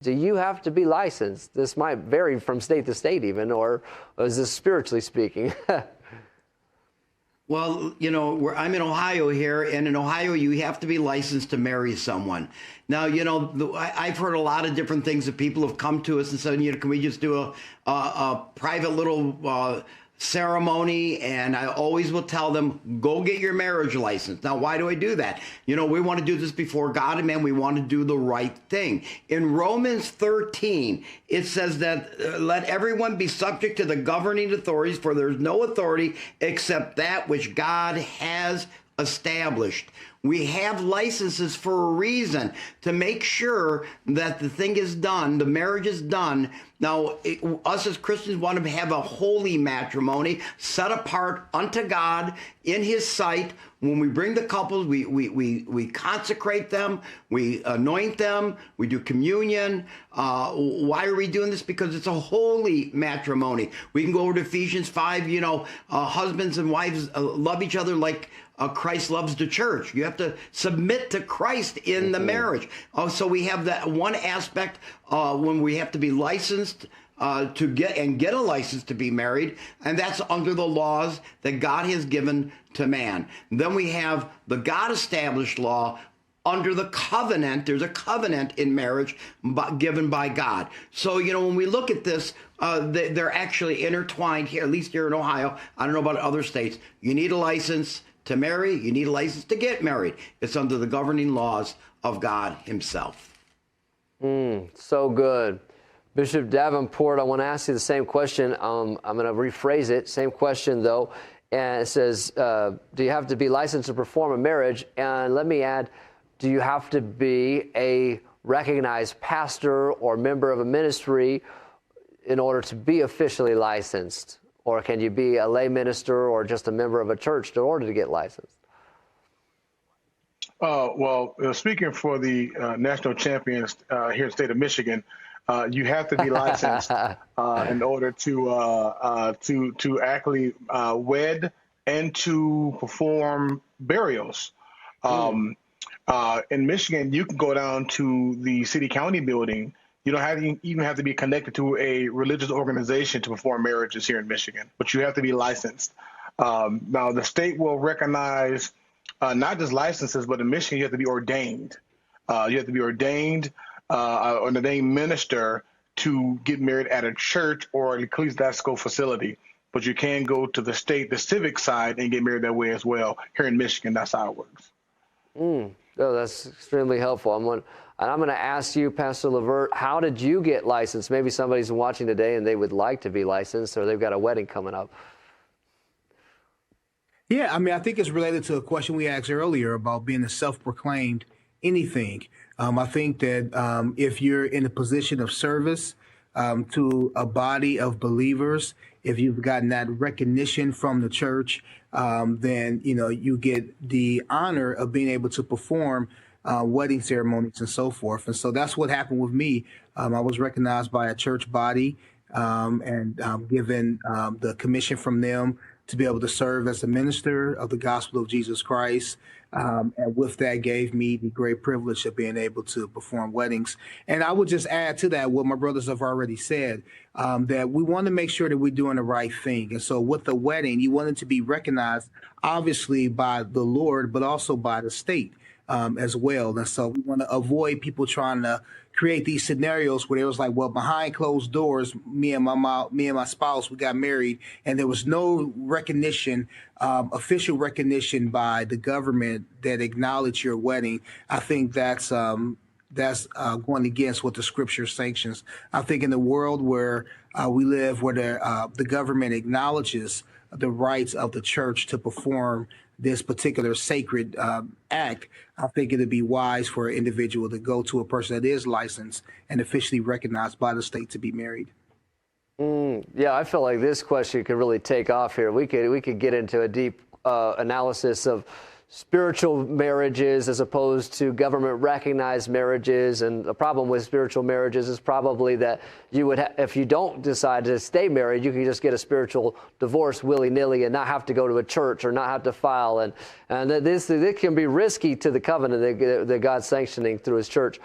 Do you have to be licensed? This might vary from state to state even, or is this spiritually speaking? Well, I'm in Ohio here, and in Ohio, you have to be licensed to marry someone. Now, I've heard a lot of different things that people have come to us and said, can we just do a private little ceremony? And I always will tell them, go get your marriage license. Now, why do I do that? We want to do this before God and man. We want to do the right thing. In Romans 13, it says that let everyone be subject to the governing authorities, for there's no authority except that which God has established. We have licenses for a reason, to make sure that the thing is done, the marriage is done. Now, us as Christians want to have a holy matrimony set apart unto God in his sight. When we bring the couples, we consecrate them, we anoint them, we do communion. Why are we doing this? Because it's a holy matrimony. We can go over to Ephesians 5, husbands and wives love each other like Christ loves the church. You have to submit to Christ in the marriage. So we have that one aspect when we have to be licensed to get a license to be married, and that's under the laws that God has given to man. Then we have the God-established law under the covenant. There's a covenant in marriage given by God. So, when we look at this, they're actually intertwined here, at least here in Ohio. I don't know about other states. You need a license to marry. You need a license to get married. It's under the governing laws of God himself. So good. Bishop Davenport, I want to ask you the same question. I'm going to rephrase it. Same question, though. And it says, do you have to be licensed to perform a marriage? And let me add, do you have to be a recognized pastor or member of a ministry in order to be officially licensed? Or can you be a lay minister or just a member of a church in order to get licensed? Well, speaking for the national champions here in the state of Michigan, you have to be licensed in order to actually wed and to perform burials. In Michigan, you can go down to the city county building. You don't even have to be connected to a religious organization to perform marriages here in Michigan, but you have to be licensed. Now, the state will recognize not just licenses, but in Michigan, you have to be ordained. You have to be ordained, an ordained minister to get married at a church or an ecclesiastical facility. But you can go to the civic side and get married that way as well. Here in Michigan, that's how it works. Oh, that's extremely helpful. I'm going to ask you, Pastor LeVert, how did you get licensed? Maybe somebody's watching today and they would like to be licensed, or they've got a wedding coming up. Yeah, I think it's related to a question we asked earlier about being a self-proclaimed anything. I think that if you're in a position of service to a body of believers, if you've gotten that recognition from the church, then you get the honor of being able to perform wedding ceremonies and so forth. And so that's what happened with me. I was recognized by a church body and given the commission from them to be able to serve as a minister of the gospel of Jesus Christ. And with that gave me the great privilege of being able to perform weddings. And I would just add to that what my brothers have already said, that we want to make sure that we're doing the right thing. And so with the wedding, you want it to be recognized, obviously, by the Lord, but also by the state as well. And so we want to avoid people trying to create these scenarios where it was like, well, behind closed doors, me and my spouse, we got married, and there was no recognition, official recognition by the government that acknowledged your wedding. I think that's going against what the scripture sanctions. I think in the world where we live, where the government acknowledges the rights of the church to perform this particular sacred act, I think it'd be wise for an individual to go to a person that is licensed and officially recognized by the state to be married. Yeah, I feel like this question could really take off here. We could get into a deep analysis of spiritual marriages as opposed to government recognized marriages. And the problem with spiritual marriages is probably that you would, if you don't decide to stay married, you can just get a spiritual divorce willy-nilly and not have to go to a church or not have to file. And this can be risky to the covenant that God's sanctioning through his church.